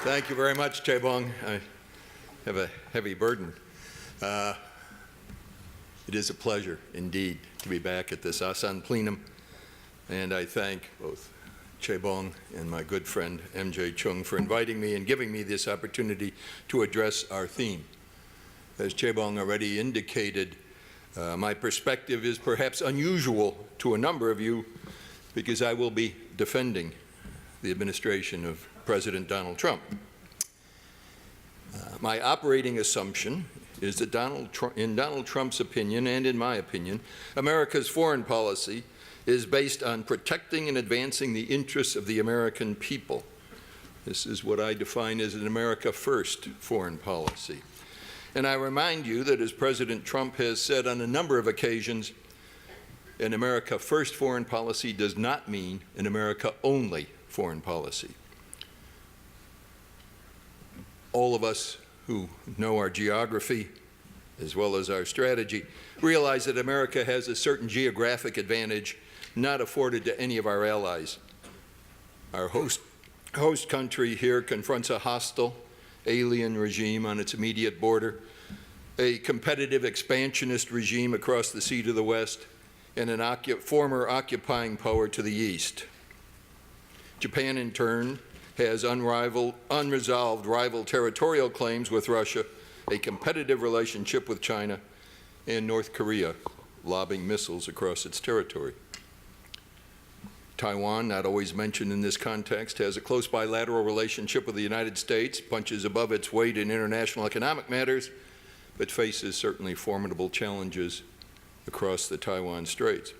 Thank you very much, Chaebong. I have a heavy burden. It is a pleasure, indeed, to be back at this Asan Plenum, and I thank both Chaebong and my good friend M.J. Chung for inviting me and giving me this opportunity to address our theme. As Chaebong already indicated, my perspective is perhaps unusual to a number of you because I will be defending the administration of President Donald Trump. My operating assumption is that in Donald Trump's opinion, and in my opinion, America's foreign policy is based on protecting and advancing the interests of the American people. This is what I define as an America First foreign policy. And I remind you that, as President Trump has said on a number of occasions, an America First foreign policy does not mean an America Only foreign policy. All of us who know our geography as well as our strategy realize that America has a certain geographic advantage not afforded to any of our allies. Our host country here confronts a hostile, alien regime on its immediate border, a competitive expansionist regime across the sea to the west, and an former occupying power to the east. Japan, in turn, has unresolved rival territorial claims with Russia, a competitive relationship with China, and North Korea, lobbing missiles across its territory. Taiwan, not always mentioned in this context, has a close bilateral relationship with the United States, punches above its weight in international economic matters, but faces certainly formidable challenges across the Taiwan Straits.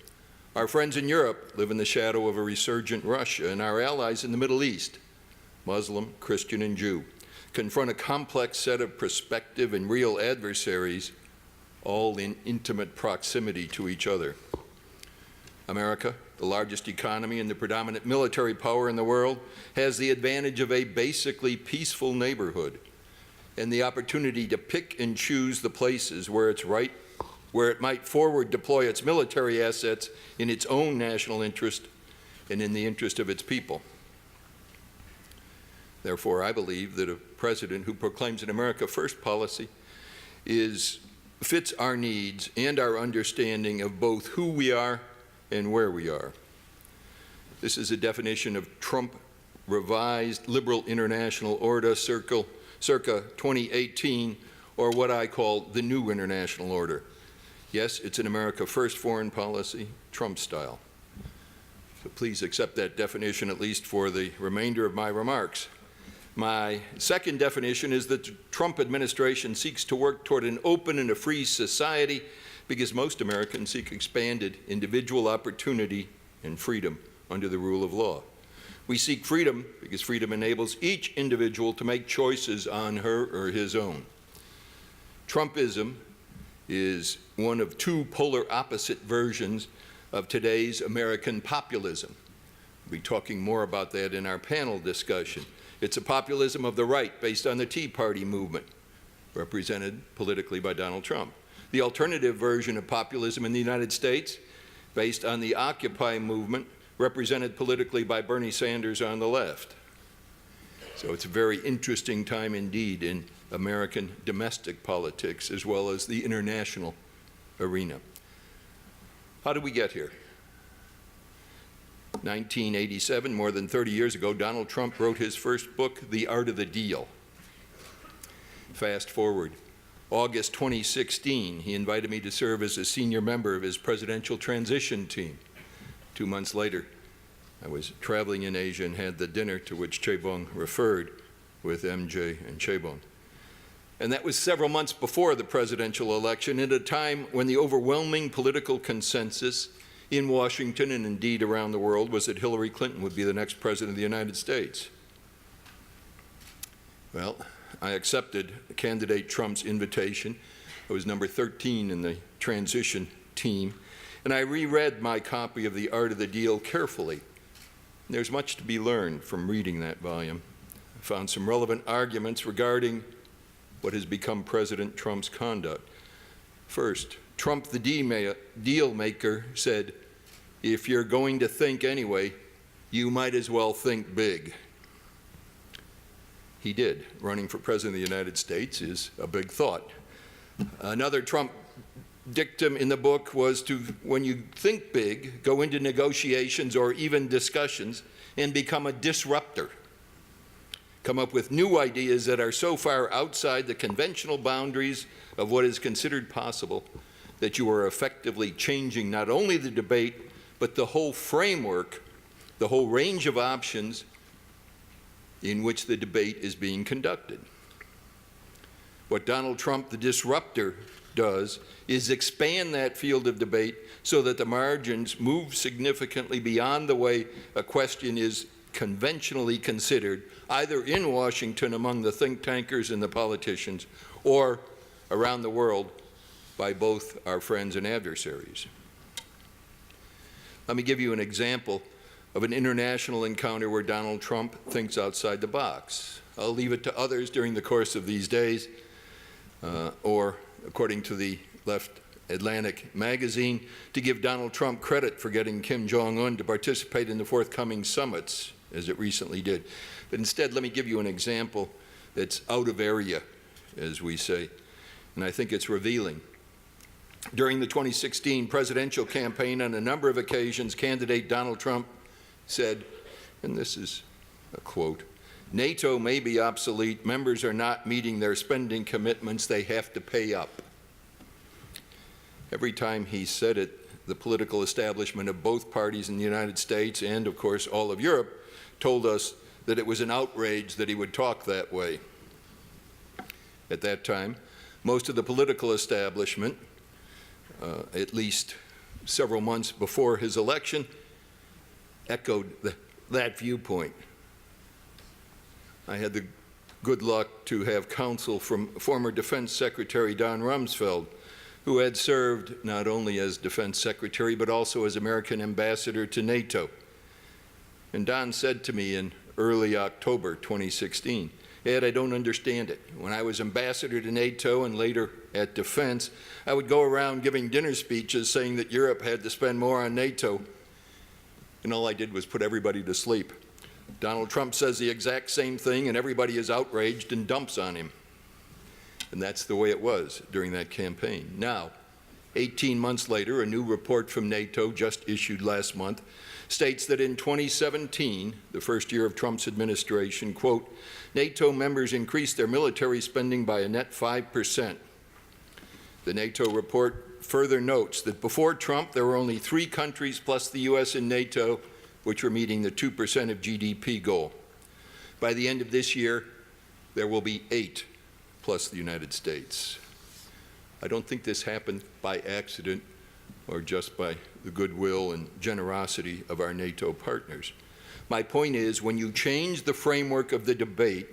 Our friends in Europe live in the shadow of a resurgent Russia, and our allies in the Middle East, Muslim, Christian, and Jew, confront a complex set of prospective and real adversaries, all in intimate proximity to each other. America, the largest economy and the predominant military power in the world, has the advantage of a basically peaceful neighborhood and the opportunity to pick and choose the places where it might forward deploy its military assets in its own national interest and in the interest of its people. Therefore, I believe that a president who proclaims an America First policy fits our needs and our understanding of both who we are and where we are. This is a definition of Trump revised liberal international order circa 2018, or what I call the new international order. Yes, it's an America First foreign policy, Trump style. So please accept that definition, at least for the remainder of my remarks. My second definition is that the Trump administration seeks to work toward an open and a free society because most Americans seek expanded individual opportunity and freedom under the rule of law. We seek freedom because freedom enables each individual to make choices on her or his own. Trumpism is one of two polar opposite versions of today's American populism. We'll be talking more about that in our panel discussion. It's a populism of the right based on the Tea Party movement, represented politically by Donald Trump. The alternative version of populism in the United States, based on the Occupy movement, represented politically by Bernie Sanders on the left. So it's a very interesting time indeed in American domestic politics as well as the international arena. How did we get here? 1987, more than 30 years ago, Donald Trump wrote his first book, The Art of the Deal. Fast forward, August 2016, he invited me to serve as a senior member of his presidential transition team. 2 months later, I was traveling in Asia and had the dinner to which Chaebong referred with MJ and Chaebong. And that was several months before the presidential election, at a time when the overwhelming political consensus in Washington and indeed around the world was that Hillary Clinton would be the next president of the United States. Well, I accepted candidate Trump's invitation. I was number 13 in the transition team, and I reread my copy of The Art of the Deal carefully. There's much to be learned from reading that volume. I found some relevant arguments regarding what has become President Trump's conduct. First, Trump, the deal maker, said, "If you're going to think anyway, you might as well think big." he did. Running for President of the United States is a big thought. Another Trump dictum in the book was to, when you think big, go into negotiations or even discussions and become a disruptor. Come up with new ideas that are so far outside the conventional boundaries of what is considered possible that you are effectively changing not only the debate, but the whole framework, the whole range of options in which the debate is being conducted. What Donald Trump, the disruptor, does is expand that field of debate so that the margins move significantly beyond the way a question is conventionally considered, either in Washington among the think tankers and the politicians, or around the world by both our friends and adversaries. Let me give you an example of an international encounter where Donald Trump thinks outside the box. I'll leave it to others during the course of these days, or according to the Left Atlantic magazine, to give Donald Trump credit for getting Kim Jong-un to participate in the forthcoming summits, as it recently did. But instead, let me give you an example that's out of area, as we say, and I think it's revealing. During the 2016 presidential campaign, on a number of occasions, candidate Donald Trump said, and this is a quote, "NATO may be obsolete, members are not meeting their spending commitments, they have to pay up." Every time he said it, the political establishment of both parties in the United States and, of course, all of Europe told us that it was an outrage that he would talk that way. At that time, most of the political establishment, at least several months before his election, echoed that viewpoint. I had the good luck to have counsel from former Defense Secretary Don Rumsfeld, who had served not only as Defense Secretary but also as American Ambassador to NATO. And Don said to me in early October 2016, "Ed, I don't understand it. When I was Ambassador to NATO and later at Defense, I would go around giving dinner speeches saying that Europe had to spend more on NATO, and all I did was put everybody to sleep. Donald Trump says the exact same thing and everybody is outraged and dumps on him." And that's the way it was during that campaign. Now, 18 months later, a new report from NATO, just issued last month, states that in 2017, the first year of Trump's administration, quote, "NATO members increased their military spending by a net 5%. The NATO report further notes that before Trump, there were only 3 countries plus the U.S. and NATO which were meeting the 2% of GDP goal. By the end of this year, there will be 8 plus the United States. I don't think this happened by accident or just by the goodwill and generosity of our NATO partners. My point is, when you change the framework of the debate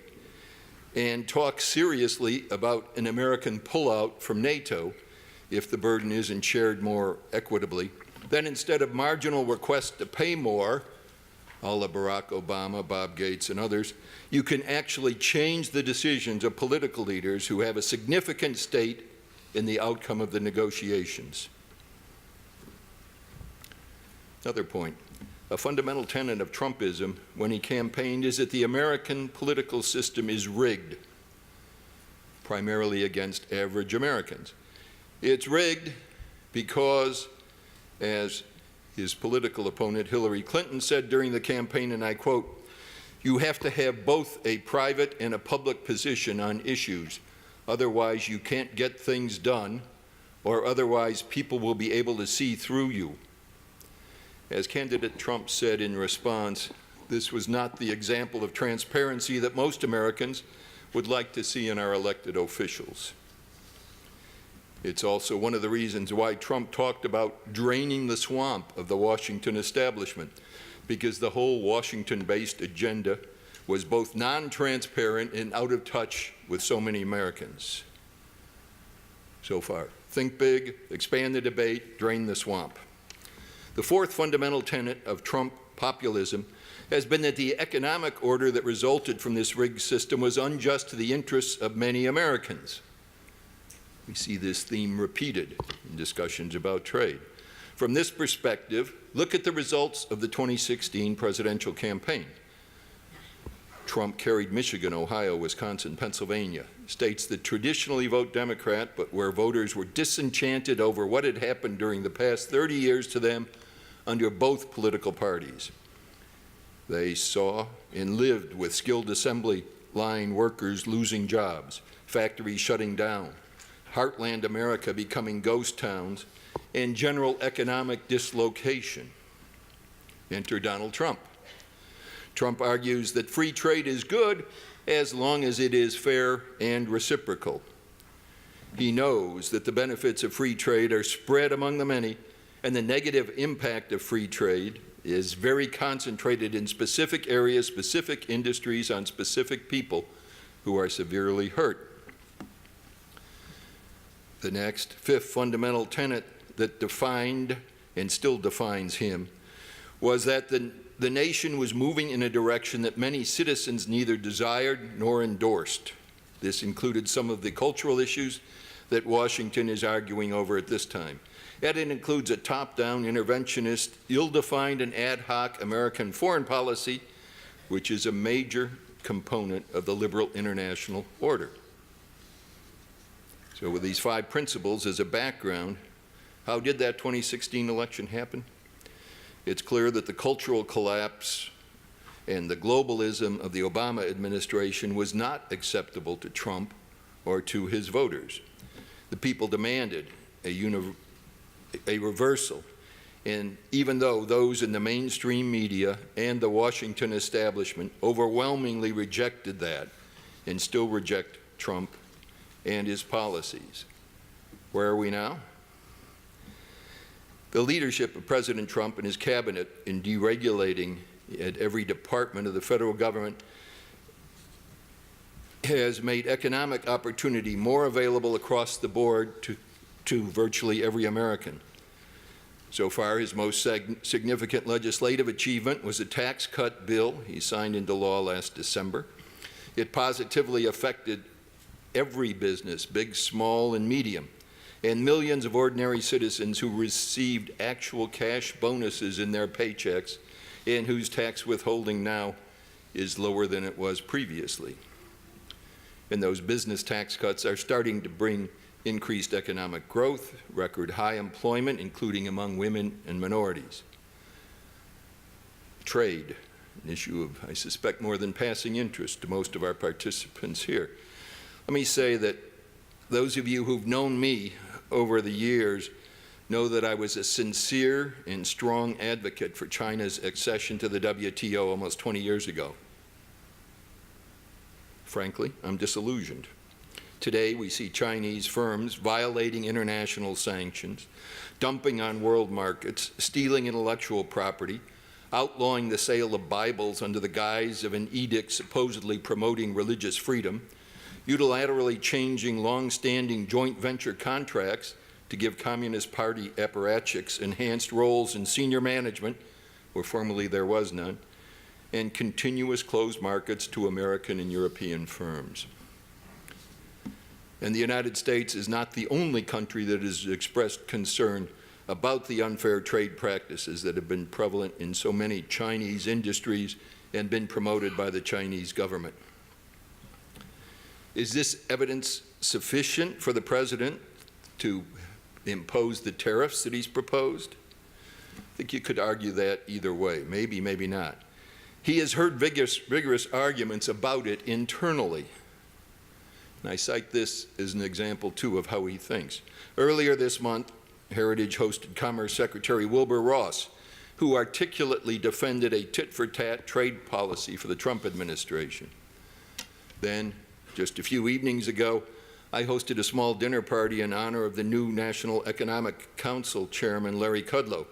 and talk seriously about an American pullout from NATO, if the burden isn't shared more equitably, then instead of marginal requests to pay more, a la Barack Obama, Bob Gates, and others, you can actually change the decisions of political leaders who have a significant stake in the outcome of the negotiations. Another point, a fundamental tenet of Trumpism when he campaigned is that the American political system is rigged, primarily against average Americans. It's rigged because, as his political opponent Hillary Clinton said during the campaign, and I quote, "You have to have both a private and a public position on issues. Otherwise, you can't get things done, or otherwise people will be able to see through you." As candidate Trump said in response, this was not the example of transparency that most Americans would like to see in our elected officials. It's also one of the reasons why Trump talked about draining the swamp of the Washington establishment, because the whole Washington-based agenda was both non-transparent and out of touch with so many Americans. So far, think big, expand the debate, drain the swamp. The fourth fundamental tenet of Trump populism has been that the economic order that resulted from this rigged system was unjust to the interests of many Americans. We see this theme repeated in discussions about trade. From this perspective, look at the results of the 2016 presidential campaign. Trump carried Michigan, Ohio, Wisconsin, Pennsylvania. States that traditionally vote Democrat, but where voters were disenchanted over what had happened during the past 30 years to them under both political parties. They saw and lived with skilled assembly line workers losing jobs, factories shutting down, heartland America becoming ghost towns, and general economic dislocation. Enter Donald Trump. Trump argues that free trade is good as long as it is fair and reciprocal. He knows that the benefits of free trade are spread among the many, and the negative impact of free trade is very concentrated in specific areas, specific industries, on specific people who are severely hurt. The next, fifth fundamental tenet that defined and still defines him was that the nation was moving in a direction that many citizens neither desired nor endorsed. This included some of the cultural issues that Washington is arguing over at this time. And it includes a top-down, interventionist, ill-defined and ad hoc American foreign policy, which is a major component of the liberal international order. So with these 5 principles as a background, how did that 2016 election happen? It's clear that the cultural collapse and the globalism of the Obama administration was not acceptable to Trump or to his voters. The people demanded a reversal, and even though those in the mainstream media and the Washington establishment overwhelmingly rejected that and still reject Trump and his policies. Where are we now? The leadership of President Trump and his cabinet in deregulating at every department of the federal government has made economic opportunity more available across the board to virtually every American. So far, his most significant legislative achievement was a tax cut bill he signed into law last December. It positively affected every business, big, small, and medium, and millions of ordinary citizens who received actual cash bonuses in their paychecks and whose tax withholding now is lower than it was previously. And those business tax cuts are starting to bring increased economic growth, record high employment, including among women and minorities. Trade, an issue of, I suspect, more than passing interest to most of our participants here. Let me say that those of you who've known me over the years know that I was a sincere and strong advocate for China's accession to the WTO almost 20 years ago. Frankly, I'm disillusioned. Today, we see Chinese firms violating international sanctions, dumping on world markets, stealing intellectual property, outlawing the sale of Bibles under the guise of an edict supposedly promoting religious freedom, unilaterally changing long-standing joint venture contracts to give Communist Party apparatchiks enhanced roles in senior management, where formerly there was none, and continuous closed markets to American and European firms. And the United States is not the only country that has expressed concern about the unfair trade practices that have been prevalent in so many Chinese industries and been promoted by the Chinese government. Is this evidence sufficient for the president to impose the tariffs that he's proposed? I think you could argue that either way, maybe, maybe not. He has heard vigorous arguments about it internally. And I cite this as an example, too, of how he thinks. Earlier this month, Heritage hosted Commerce Secretary Wilbur Ross, who articulately defended a tit-for-tat trade policy for the Trump administration. Then, just a few evenings ago, I hosted a small dinner party in honor of the new National Economic Council Chairman, Larry Kudlow,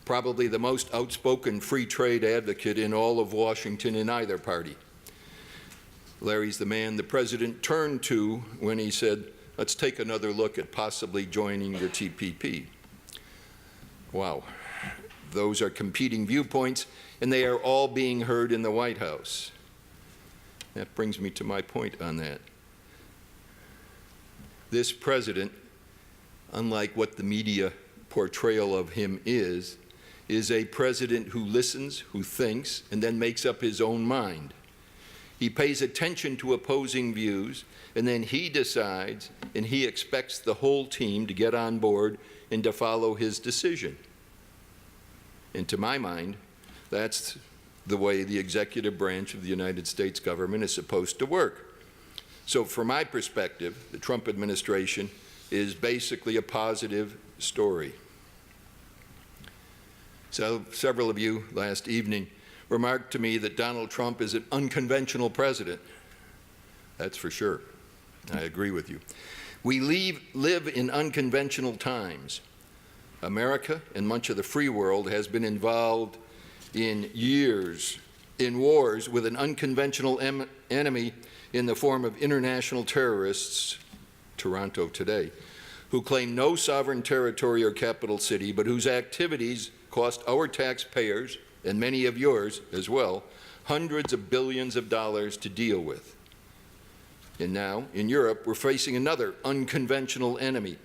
probably the most outspoken free trade advocate in all of Washington in either party. Larry's the man the president turned to when he said, let's take another look at possibly joining the TPP. Wow, those are competing viewpoints, and they are all being heard in the White House. That brings me to my point on that. This president, unlike what the media portrayal of him is a president who listens, who thinks, and then makes up his own mind. He pays attention to opposing views, and then he decides, and he expects the whole team to get on board and to follow his decision. And to my mind, that's the way the executive branch of the United States government is supposed to work. So from my perspective, the Trump administration is basically a positive story. So several of you last evening remarked to me that Donald Trump is an unconventional president. That's for sure. I agree with you. We live in unconventional times. America and much of the free world has been involved in years in wars with an unconventional enemy in the form of international terrorists, Toronto today, who claim no sovereign territory or capital city, but whose activities cost our taxpayers, and many of yours as well, hundreds of billions of dollars to deal with. And now, in Europe, we're facing another unconventional enemy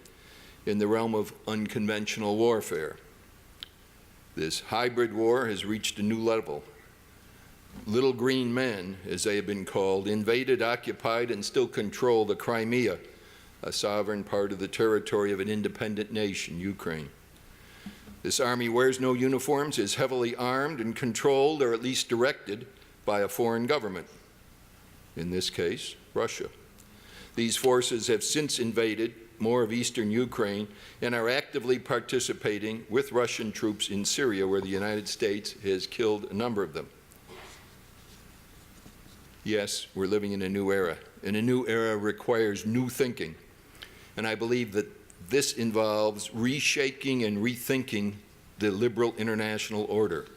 in the realm of unconventional warfare. This hybrid war has reached a new level. Little green men, as they have been called, invaded, occupied, and still control the Crimea, a sovereign part of the territory of an independent nation, Ukraine. This army wears no uniforms, is heavily armed and controlled, or at least directed, by a foreign government, in this case, Russia. These forces have since invaded more of eastern Ukraine and are actively participating with Russian troops in Syria, where the United States has killed a number of them. Yes, we're living in a new era, and a new era requires new thinking. And I believe that this involves reshaping and rethinking the liberal international order.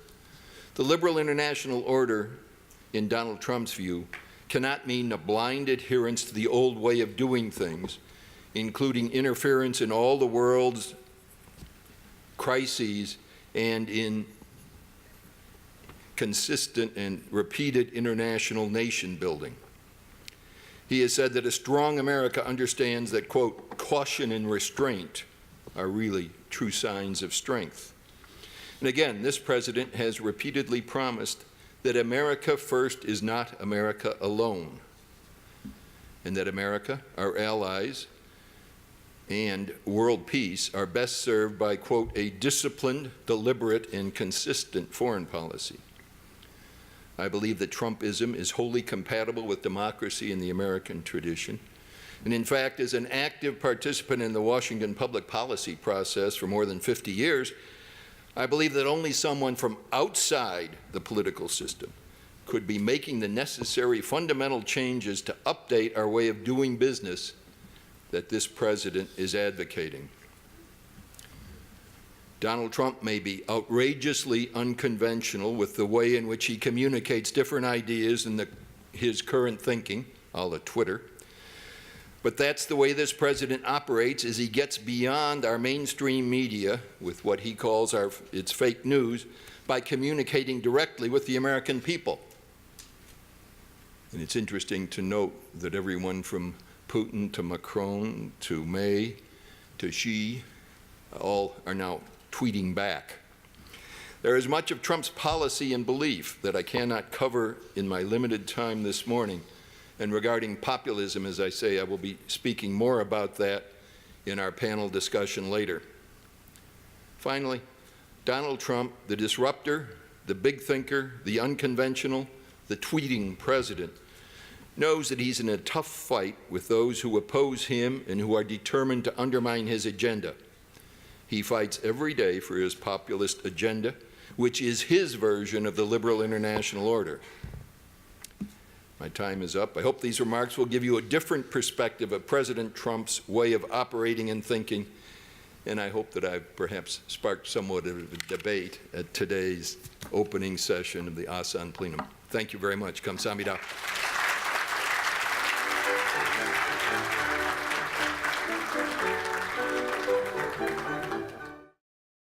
The liberal international order, in Donald Trump's view, cannot mean a blind adherence to the old way of doing things, including interference in all the world's crises and in consistent and repeated international nation building. He has said that a strong America understands that, quote, caution and restraint are really true signs of strength. And again, this president has repeatedly promised that America first is not America alone, and that America, our allies, and world peace are best served by, quote, a disciplined, deliberate, and consistent foreign policy. I believe that Trumpism is wholly compatible with democracy and the American tradition. And in fact, as an active participant in the Washington public policy process for more than 50 years, I believe that only someone from outside the political system could be making the necessary fundamental changes to update our way of doing business that this president is advocating. Donald Trump may be outrageously unconventional with the way in which he communicates different ideas and his current thinking, a la Twitter. But that's the way this president operates, as he gets beyond our mainstream media with what he calls its fake news by communicating directly with the American people. And it's interesting to note that everyone from Putin to Macron to May to Xi all are now tweeting back. There is much of Trump's policy and belief that I cannot cover in my limited time this morning. And regarding populism, as I say, I will be speaking more about that in our panel discussion later. Finally, Donald Trump, the disruptor, the big thinker, the unconventional, the tweeting president, knows that he's in a tough fight with those who oppose him and who are determined to undermine his agenda. He fights every day for his populist agenda, which is his version of the liberal international order. My time is up. I hope these remarks will give you a different perspective of President Trump's way of operating and thinking, and I hope that I've perhaps sparked somewhat of a debate at today's opening session of the Asan Plenum. Thank you very much. Kamsahamnida.